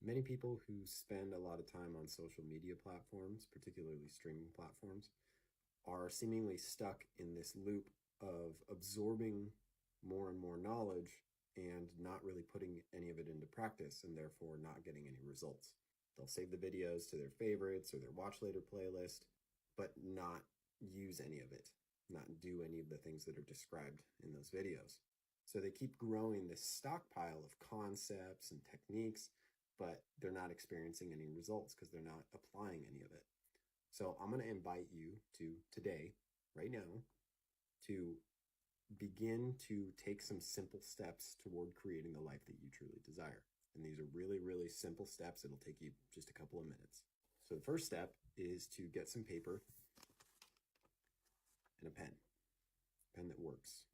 Many people who spend a lot of time on social media platforms, particularly streaming platforms, are seemingly stuck in this loop of absorbing more and more knowledge and not really putting any of it into practice and therefore not getting any results. They'll save the videos to their favorites or their watch later playlist, but not use any of it, not do any of the things that are described in those videos. So they keep growing this stockpile of concepts and techniques, but they're not experiencing any results because they're not applying any of it. So I'm going to invite you to today, right now, to begin to take some simple steps toward creating the life that you truly desire. And these are really, really simple steps. It'll take you just a couple of minutes. So the first step is to get some paper and a pen that works.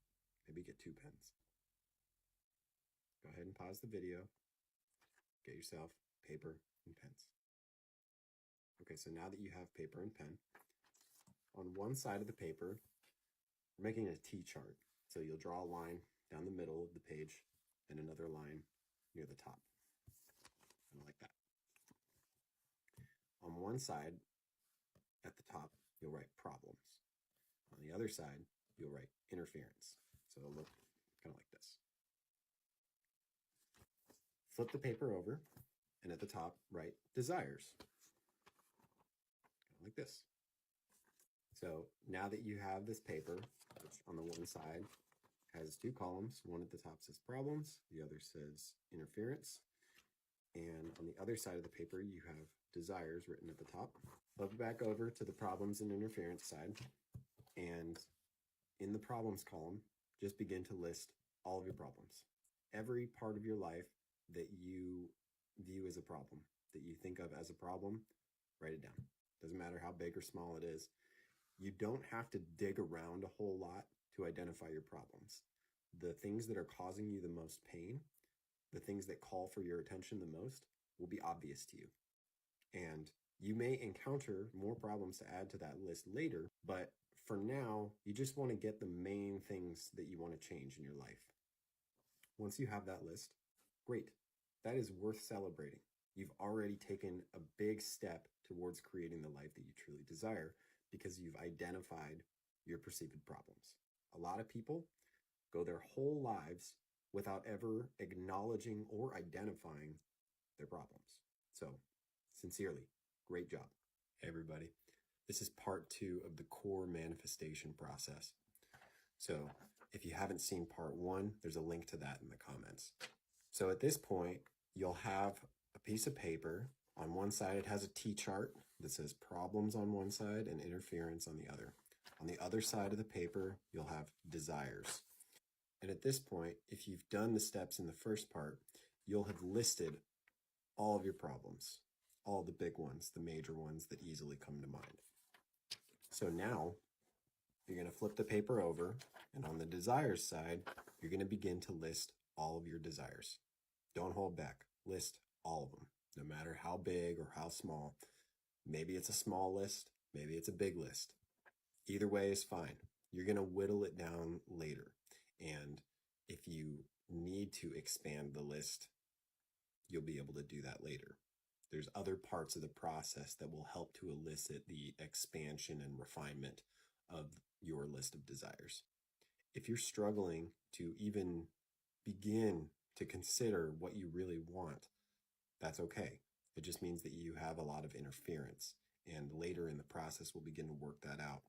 Maybe get 2 pens. Go ahead and pause the video. Get yourself paper and pens. Okay, so now that you have paper and pen, on one side of the paper, we're making a T-chart. So you'll draw a line down the middle of the page and another line near the top, kind of like that. On one side, at the top, you'll write problems. On the other side, you'll write interference. So it'll look kind of like this. Flip the paper over, and at the top, write desires, kind of like this. So now that you have this paper, which on the one side has 2 columns, one at the top says problems, the other says interference, and on the other side of the paper you have desires written at the top. Flip it back over to the problems and interference side, and in the problems column, just begin to list all of your problems. Every part of your life that you view as a problem, that you think of as a problem, write it down. Doesn't matter how big or small it is. You don't have to dig around a whole lot to identify your problems. The things that are causing you the most pain, the things that call for your attention the most, will be obvious to you. And you may encounter more problems to add to that list later, but for now, you just want to get the main things that you want to change in your life. Once you have that list, great. That is worth celebrating. You've already taken a big step towards creating the life that you truly desire because you've identified your perceived problems. A lot of people go their whole lives without ever acknowledging or identifying their problems. So, sincerely, great job. Hey everybody, this is part 2 of the core manifestation process. So if you haven't seen part 1, there's a link to that in the comments. So at this point, you'll have a piece of paper. On one side, it has a T-chart that says problems on one side and interference on the other. On the other side of the paper, you'll have desires. And at this point, if you've done the steps in the first part, you'll have listed all of your problems, all the big ones, the major ones that easily come to mind. So now you're going to flip the paper over, and on the desires side, you're going to begin to list all of your desires. Don't hold back. List all of them, no matter how big or how small. Maybe it's a small list, maybe it's a big list. Either way is fine. You're going to whittle it down later. And if you need to expand the list, you'll be able to do that later. There's other parts of the process that will help to elicit the expansion and refinement of your list of desires. If you're struggling to even begin to consider what you really want, that's okay. It just means that you have a lot of interference, and later in the process, we'll begin to work that out.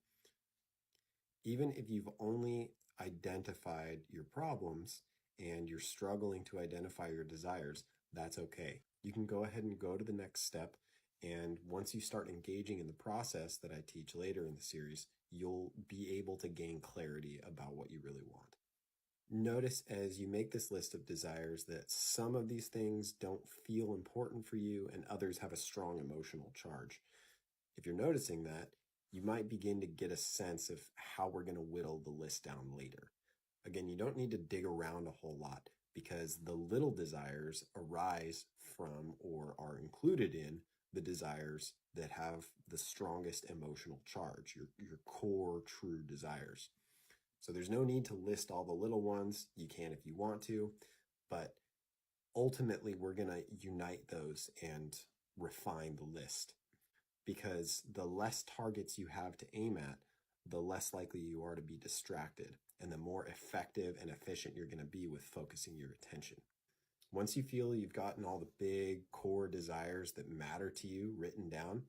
Even if you've only identified your problems and you're struggling to identify your desires, that's okay. You can go ahead and go to the next step, and once you start engaging in the process that I teach later in the series, you'll be able to gain clarity about what you really want. Notice as you make this list of desires that some of these things don't feel important for you and others have a strong emotional charge. If you're noticing that, you might begin to get a sense of how we're going to whittle the list down later. Again, you don't need to dig around a whole lot because the little desires arise from or are included in the desires that have the strongest emotional charge, your core true desires. So there's no need to list all the little ones. You can if you want to, but ultimately, we're going to unite those and refine the list, because the less targets you have to aim at, the less likely you are to be distracted, and the more effective and efficient you're going to be with focusing your attention. Once you feel you've gotten all the big core desires that matter to you written down,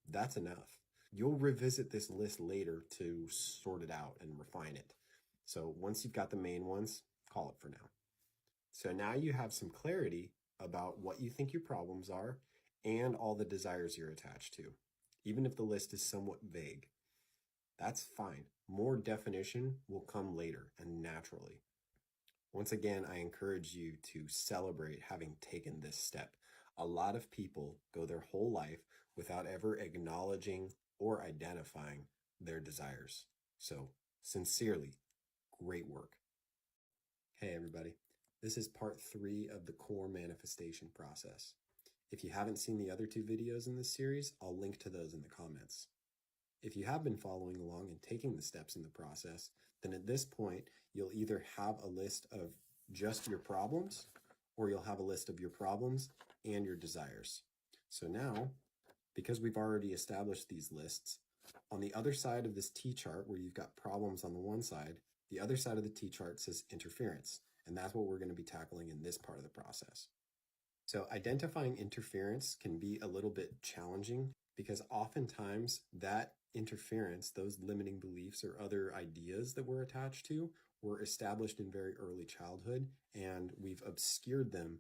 that's enough. You'll revisit this list later to sort it out and refine it. So once you've got the main ones, call it for now. So now you have some clarity about what you think your problems are and all the desires you're attached to, even if the list is somewhat vague. That's fine. More definition will come later and naturally. Once again, I encourage you to celebrate having taken this step. A lot of people go their whole life without ever acknowledging or identifying their desires. So, sincerely, great work. Hey, everybody. This is part 3 of the core manifestation process. If you haven't seen the other 2 videos in this series, I'll link to those in the comments. If you have been following along and taking the steps in the process, then at this point, you'll either have a list of just your problems, or you'll have a list of your problems and your desires. So now, because we've already established these lists, on the other side of this T-chart where you've got problems on the one side, the other side of the T-chart says interference, and that's what we're going to be tackling in this part of the process. So identifying interference can be a little bit challenging because oftentimes that interference, those limiting beliefs or other ideas that we're attached to, were established in very early childhood, and we've obscured them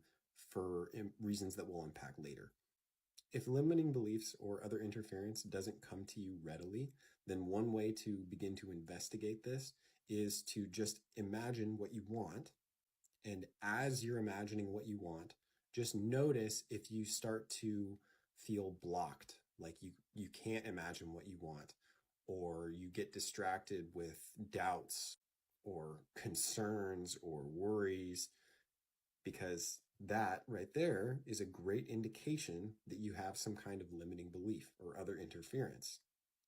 for reasons that we'll unpack later. If limiting beliefs or other interference doesn't come to you readily, then one way to begin to investigate this is to just imagine what you want. And as you're imagining what you want, just notice if you start to feel blocked, like you can't imagine what you want, or you get distracted with doubts or concerns or worries, because that right there is a great indication that you have some kind of limiting belief or other interference.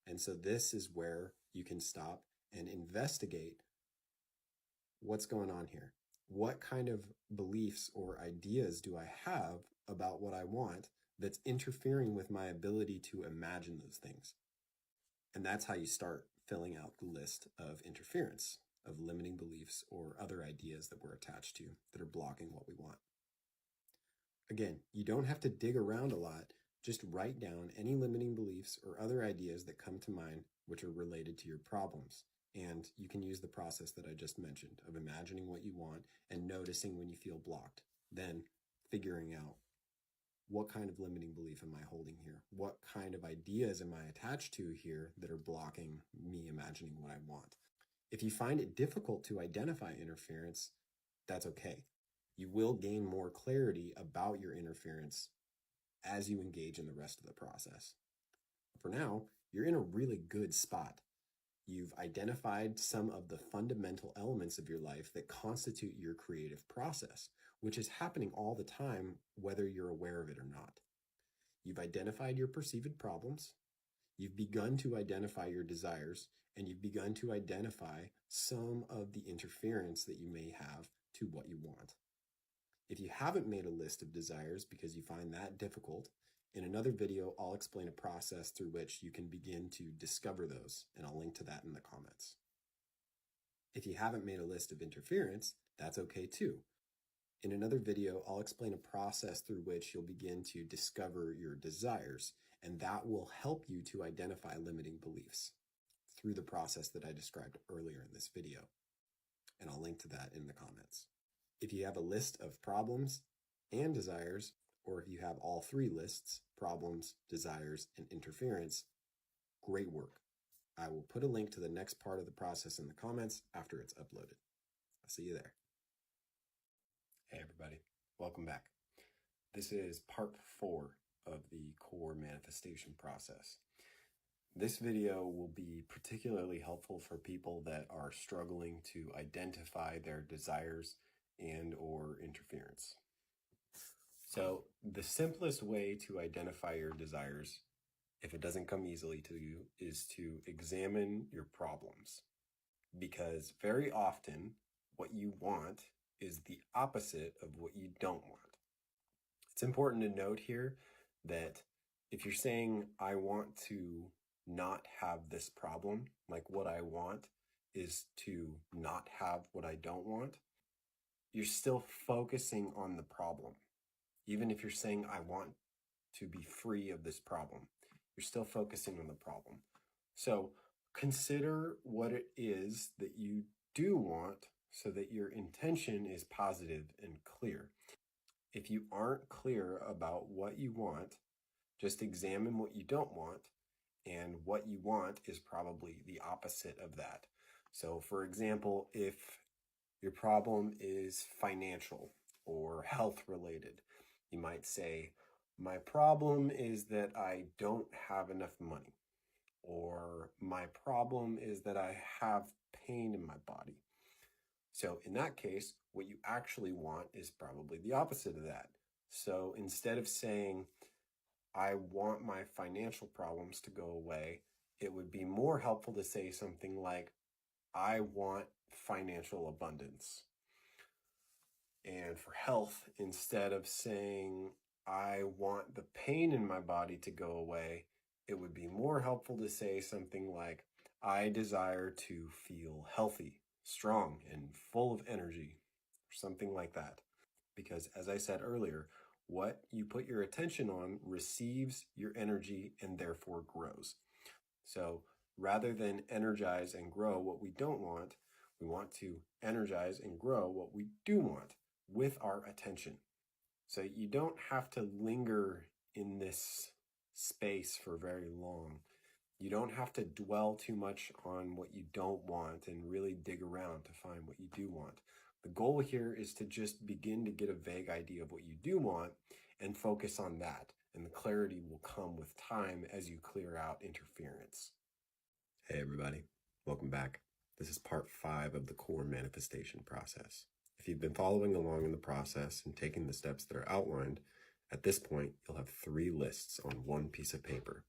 And so this is where you can stop and investigate what's going on here. What kind of beliefs or ideas do I have about what I want that's interfering with my ability to imagine those things? And that's how you start filling out the list of interference, of limiting beliefs or other ideas that we're attached to that are blocking what we want. Again, you don't have to dig around a lot. Just write down any limiting beliefs or other ideas that come to mind which are related to your problems. And you can use the process that I just mentioned of imagining what you want and noticing when you feel blocked. Then figuring out, what kind of limiting belief am I holding here? What kind of ideas am I attached to here that are blocking me imagining what I want? If you find it difficult to identify interference, that's okay. You will gain more clarity about your interference as you engage in the rest of the process. For now, you're in a really good spot. You've identified some of the fundamental elements of your life that constitute your creative process, which is happening all the time, whether you're aware of it or not. You've identified your perceived problems. You've begun to identify your desires, and you've begun to identify some of the interference that you may have to what you want. If you haven't made a list of desires because you find that difficult, in another video, I'll explain a process through which you can begin to discover those, and I'll link to that in the comments. If you haven't made a list of interference, that's okay too. In another video, I'll explain a process through which you'll begin to discover your desires, and that will help you to identify limiting beliefs through the process that I described earlier in this video, and I'll link to that in the comments. If you have a list of problems and desires, or if you have all 3 lists, problems, desires, and interference, great work. I will put a link to the next part of the process in the comments after it's uploaded. I'll see you there. Hey everybody, welcome back. This is part 4 of the core manifestation process. This video will be particularly helpful for people that are struggling to identify their desires and or interference. So the simplest way to identify your desires, if it doesn't come easily to you, is to examine your problems. Because very often what you want is the opposite of what you don't want. It's important to note here that if you're saying, I want to not have this problem, like what I want is to not have what I don't want, you're still focusing on the problem. Even if you're saying, I want to be free of this problem, you're still focusing on the problem. So consider what it is that you do want so that your intention is positive and clear. If you aren't clear about what you want, just examine what you don't want, and what you want is probably the opposite of that. So for example, if your problem is financial or health related, you might say, my problem is that I don't have enough money, or my problem is that I have pain in my body. So in that case, what you actually want is probably the opposite of that. So instead of saying, I want my financial problems to go away, it would be more helpful to say something like, I want financial abundance. And for health, instead of saying, I want the pain in my body to go away, it would be more helpful to say something like, I desire to feel healthy, strong, and full of energy, or something like that. Because as I said earlier, what you put your attention on receives your energy and therefore grows. So rather than energize and grow what we don't want, we want to energize and grow what we do want with our attention. So you don't have to linger in this space for very long. You don't have to dwell too much on what you don't want and really dig around to find what you do want. The goal here is to just begin to get a vague idea of what you do want and focus on that. And the clarity will come with time as you clear out interference. Hey everybody, welcome back. This is part 5 of the core manifestation process. If you've been following along in the process and taking the steps that are outlined, at this point, you'll have 3 lists on one piece of paper.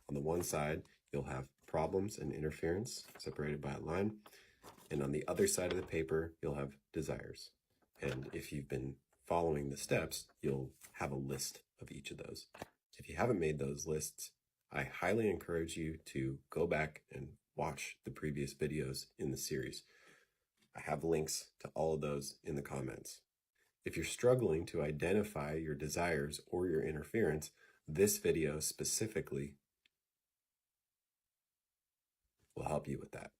On the one side, you'll have problems and interference separated by a line. And on the other side of the paper, you'll have desires. And if you've been following the steps, you'll have a list of each of those. If you haven't made those lists, I highly encourage you to go back and watch the previous videos in the series. I have links to all of those in the comments. If you're struggling to identify your desires or your interference, this video specifically will help you with that.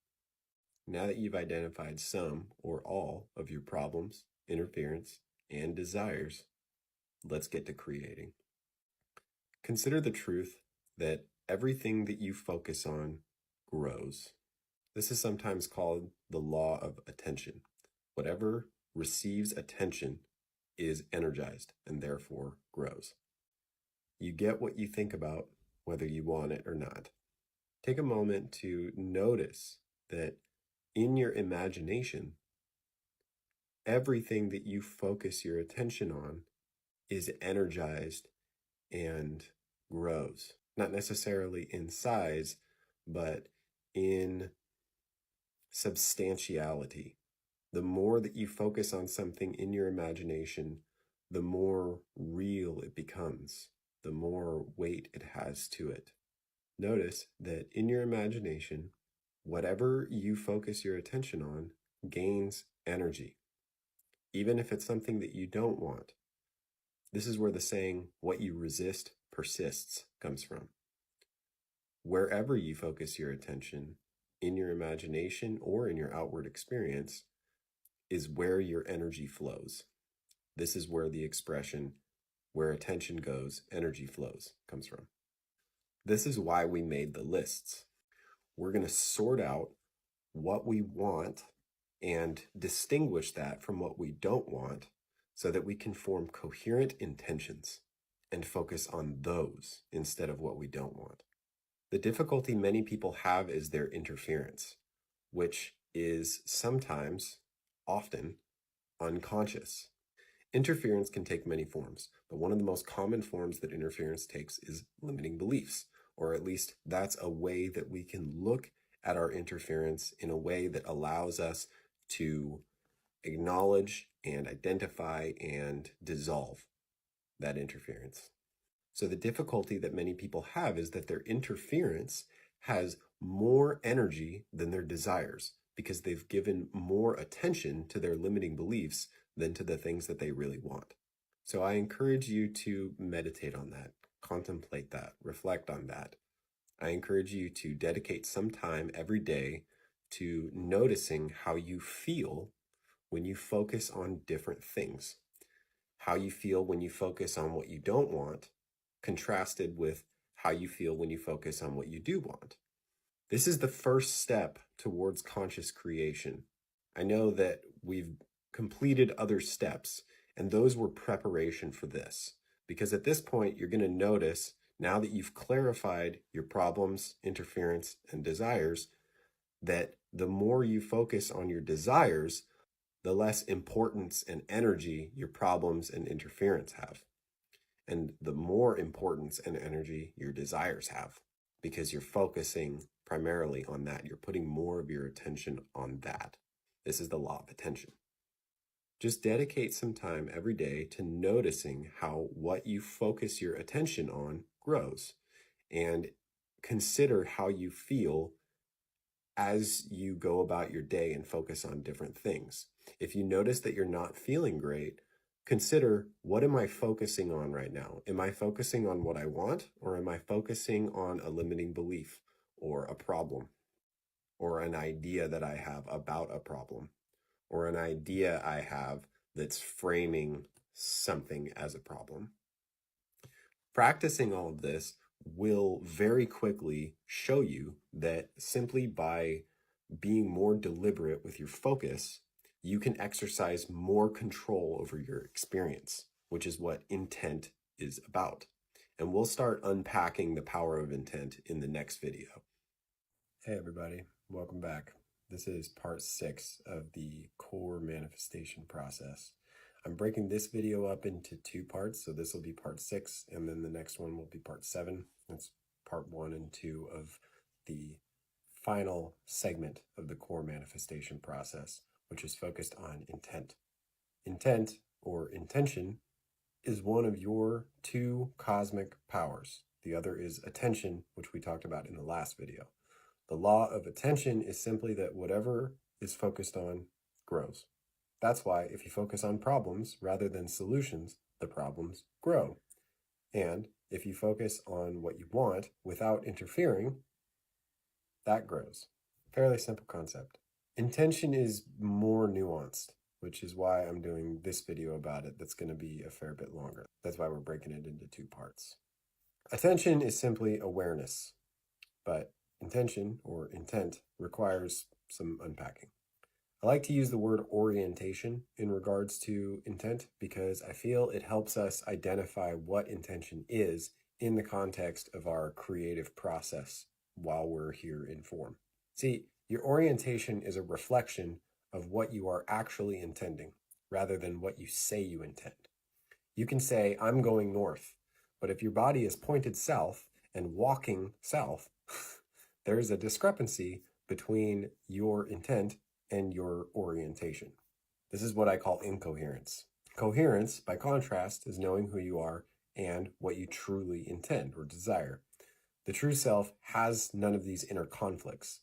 Now that you've identified some or all of your problems, interference, and desires, let's get to creating. Consider the truth that everything that you focus on grows. This is sometimes called the law of attention. Whatever receives attention is energized and therefore grows. You get what you think about, whether you want it or not. Take a moment to notice that in your imagination, everything that you focus your attention on is energized and grows. Not necessarily in size, but in substantiality. The more that you focus on something in your imagination, the more real it becomes, the more weight it has to it. Notice that in your imagination, whatever you focus your attention on gains energy, even if it's something that you don't want. This is where the saying, what you resist persists, comes from. Wherever you focus your attention, in your imagination or in your outward experience, is where your energy flows. This is where the expression, where attention goes, energy flows, comes from. This is why we made the lists. We're going to sort out what we want and distinguish that from what we don't want so that we can form coherent intentions and focus on those instead of what we don't want. The difficulty many people have is their interference, which is sometimes, often, unconscious. Interference can take many forms, but one of the most common forms that interference takes is limiting beliefs, or at least that's a way that we can look at our interference in a way that allows us to acknowledge and identify and dissolve that interference. So the difficulty that many people have is that their interference has more energy than their desires because they've given more attention to their limiting beliefs than to the things that they really want. So I encourage you to meditate on that, contemplate that, reflect on that. I encourage you to dedicate some time every day to noticing how you feel when you focus on different things, how you feel when you focus on what you don't want, contrasted with how you feel when you focus on what you do want. This is the first step towards conscious creation. I know that we've completed other steps, and those were preparation for this. Because at this point, you're going to notice, now that you've clarified your problems, interference, and desires, that the more you focus on your desires, the less importance and energy your problems and interference have. And the more importance and energy your desires have, because you're focusing primarily on that. You're putting more of your attention on that. This is the law of attention. Just dedicate some time every day to noticing how what you focus your attention on grows, and consider how you feel as you go about your day and focus on different things. If you notice that you're not feeling great, consider, what am I focusing on right now? Am I focusing on what I want, or am I focusing on a limiting belief or a problem or an idea that I have about a problem or an idea I have that's framing something as a problem? Practicing all of this will very quickly show you that simply by being more deliberate with your focus, you can exercise more control over your experience, which is what intent is about. And we'll start unpacking the power of intent in the next video. Hey everybody, welcome back. This is part 6 of the core manifestation process. I'm breaking this video up into 2 parts, so this will be part 6, and then the next one will be part 7. That's part 1 and 2 of the final segment of the core manifestation process, which is focused on intent. Intent, or intention, is one of your 2 cosmic powers. The other is attention, which we talked about in the last video. The law of attention is simply that whatever is focused on grows. That's why if you focus on problems rather than solutions, the problems grow. And if you focus on what you want without interfering, that grows. Fairly simple concept. Intention is more nuanced, which is why I'm doing this video about it that's going to be a fair bit longer. That's why we're breaking it into 2 parts. Attention is simply awareness, but intention, or intent, requires some unpacking. I like to use the word orientation in regards to intent because I feel it helps us identify what intention is in the context of our creative process while we're here in form. See, your orientation is a reflection of what you are actually intending rather than what you say you intend. You can say, I'm going north, but if your body is pointed south and walking south, there's a discrepancy between your intent and your orientation. This is what I call incoherence. Coherence, by contrast, is knowing who you are and what you truly intend or desire. The true self has none of these inner conflicts.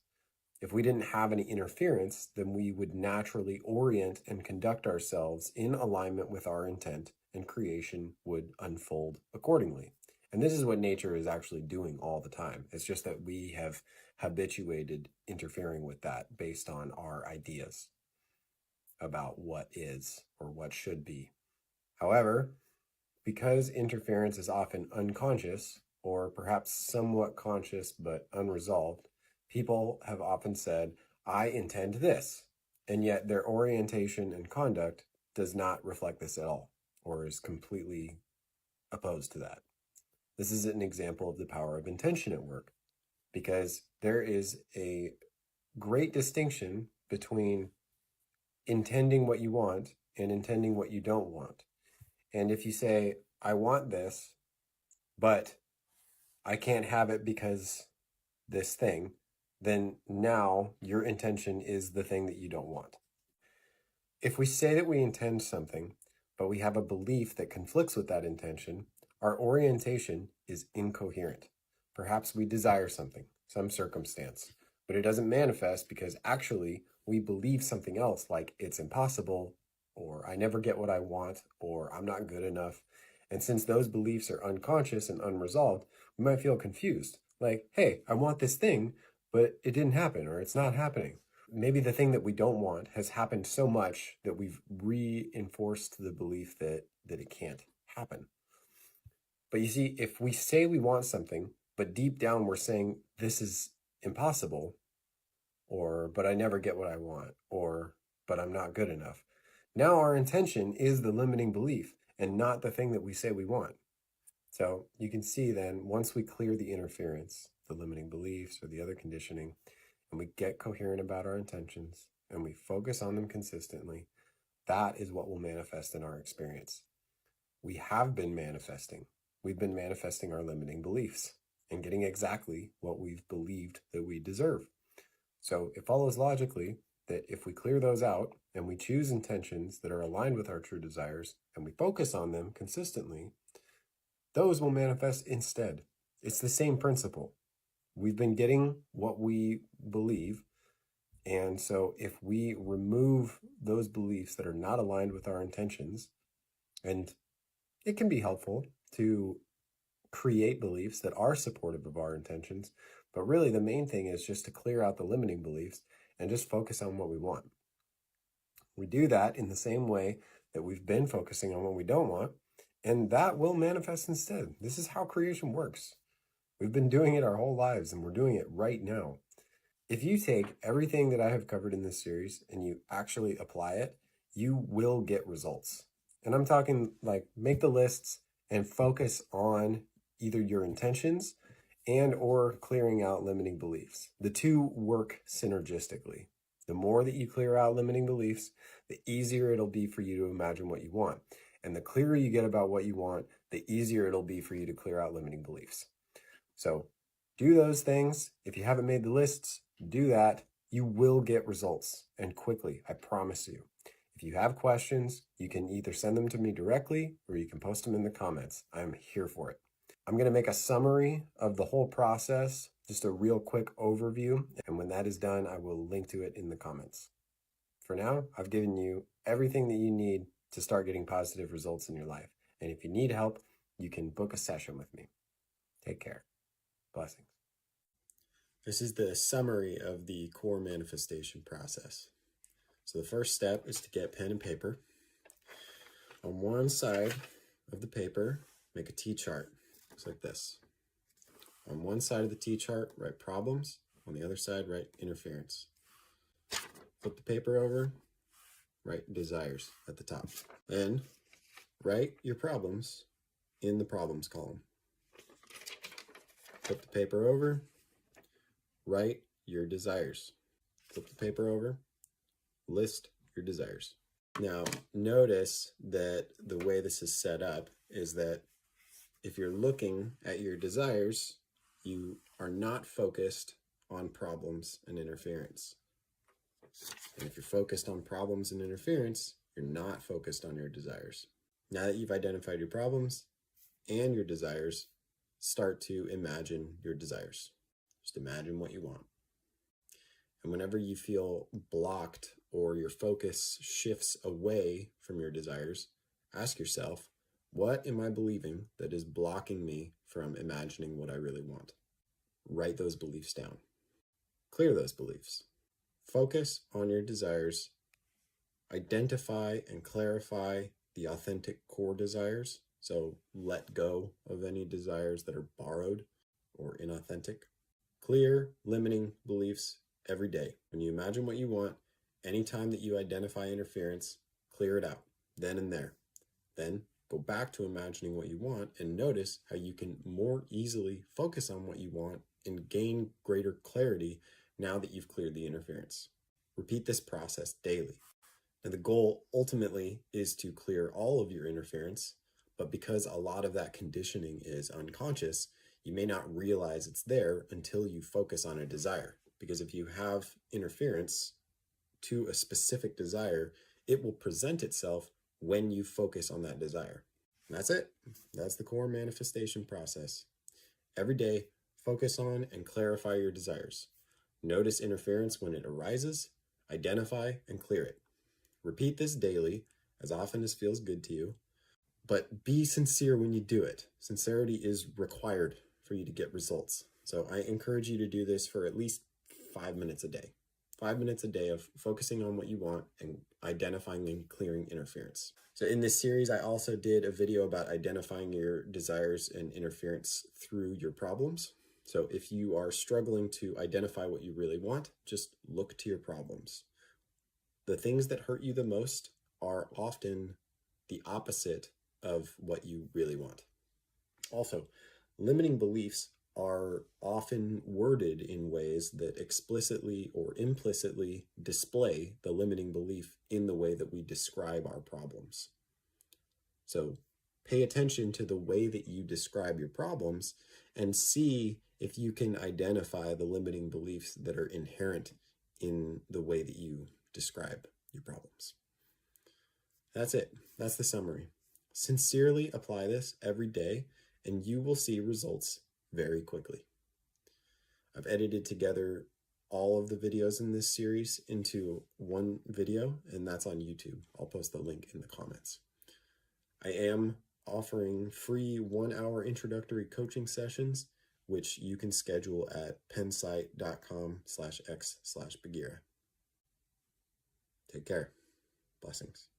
If we didn't have any interference, then we would naturally orient and conduct ourselves in alignment with our intent, and creation would unfold accordingly. And this is what nature is actually doing all the time. It's just that we have habituated interfering with that based on our ideas about what is or what should be. However, because interference is often unconscious, or perhaps somewhat conscious but unresolved, people have often said, I intend this, and yet their orientation and conduct does not reflect this at all, or is completely opposed to that. This is an example of the power of intention at work, because there is a great distinction between intending what you want and intending what you don't want. And if you say, I want this, but I can't have it because this thing, then now your intention is the thing that you don't want. If we say that we intend something, but we have a belief that conflicts with that intention, our orientation is incoherent. Perhaps we desire something, some circumstance, but it doesn't manifest because actually we believe something else, like it's impossible, or I never get what I want, or I'm not good enough. And since those beliefs are unconscious and unresolved, we might feel confused. Like, hey, I want this thing, but it didn't happen, or it's not happening. Maybe the thing that we don't want has happened so much that we've reinforced the belief that it can't happen. But you see, if we say we want something, but deep down we're saying this is impossible, or but I never get what I want, or but I'm not good enough, now our intention is the limiting belief and not the thing that we say we want. So you can see then, once we clear the interference, the limiting beliefs or the other conditioning, and we get coherent about our intentions and we focus on them consistently, that is what will manifest in our experience. We have been manifesting. We've been manifesting our limiting beliefs and getting exactly what we've believed that we deserve. So it follows logically that if we clear those out and we choose intentions that are aligned with our true desires and we focus on them consistently, those will manifest instead. It's the same principle. We've been getting what we believe, and so if we remove those beliefs that are not aligned with our intentions, and it can be helpful to create beliefs that are supportive of our intentions, but really the main thing is just to clear out the limiting beliefs and just focus on what we want. We do that in the same way that we've been focusing on what we don't want, and that will manifest instead. This is how creation works. We've been doing it our whole lives, and we're doing it right now. If you take everything that I have covered in this series and you actually apply it, you will get results. And I'm talking like make the lists and focus on either your intentions and or clearing out limiting beliefs. The two work synergistically. The more that you clear out limiting beliefs, the easier it'll be for you to imagine what you want. And the clearer you get about what you want, the easier it'll be for you to clear out limiting beliefs. So do those things. If you haven't made the lists, do that. You will get results, and quickly, I promise you. If you have questions, you can either send them to me directly or you can post them in the comments. I'm here for it. I'm going to make a summary of the whole process, just a real quick overview. And when that is done, I will link to it in the comments. For now, I've given you everything that you need to start getting positive results in your life. And if you need help, you can book a session with me. Take care. Blessings. This is the summary of the core manifestation process. So the first step is to get pen and paper. On one side of the paper, make a T-chart. Looks like this. On one side of the T-chart, write problems. On the other side, write interference. Flip the paper over, write desires at the top. Then write your problems in the problems column. Flip the paper over, write your desires. Flip the paper over, list your desires. Now, notice that the way this is set up is that if you're looking at your desires, you are not focused on problems and interference. And if you're focused on problems and interference, you're not focused on your desires. Now that you've identified your problems and your desires, start to imagine your desires. Just imagine what you want. And whenever you feel blocked or your focus shifts away from your desires, ask yourself, what am I believing that is blocking me from imagining what I really want? Write those beliefs down. Clear those beliefs. Focus on your desires. Identify and clarify the authentic core desires. So let go of any desires that are borrowed or inauthentic. Clear limiting beliefs every day. When you imagine what you want, anytime that you identify interference, clear it out, then and there. Then go back to imagining what you want and notice how you can more easily focus on what you want and gain greater clarity now that you've cleared the interference. Repeat this process daily. Now, the goal ultimately is to clear all of your interference, but because a lot of that conditioning is unconscious, you may not realize it's there until you focus on a desire. Because if you have interference to a specific desire, it will present itself when you focus on that desire. And that's it. That's the core manifestation process. Every day, focus on and clarify your desires. Notice interference when it arises, identify and clear it. Repeat this daily, as often as feels good to you, but be sincere when you do it. Sincerity is required for you to get results. So I encourage you to do this for at least 5 minutes a day. 5 minutes a day of focusing on what you want and identifying and clearing interference. So in this series, I also did a video about identifying your desires and interference through your problems. So if you are struggling to identify what you really want, just look to your problems. The things that hurt you the most are often the opposite of what you really want. Also, limiting beliefs are often worded in ways that explicitly or implicitly display the limiting belief in the way that we describe our problems. So pay attention to the way that you describe your problems and see if you can identify the limiting beliefs that are inherent in the way that you describe your problems. That's it. That's the summary. Sincerely apply this every day and you will see results very quickly. I've edited together all of the videos in this series into one video, and that's on YouTube. I'll post the link in the comments. I am offering free 1-hour introductory coaching sessions, which you can schedule at pensight.com/x/Bagheera. Take care. Blessings.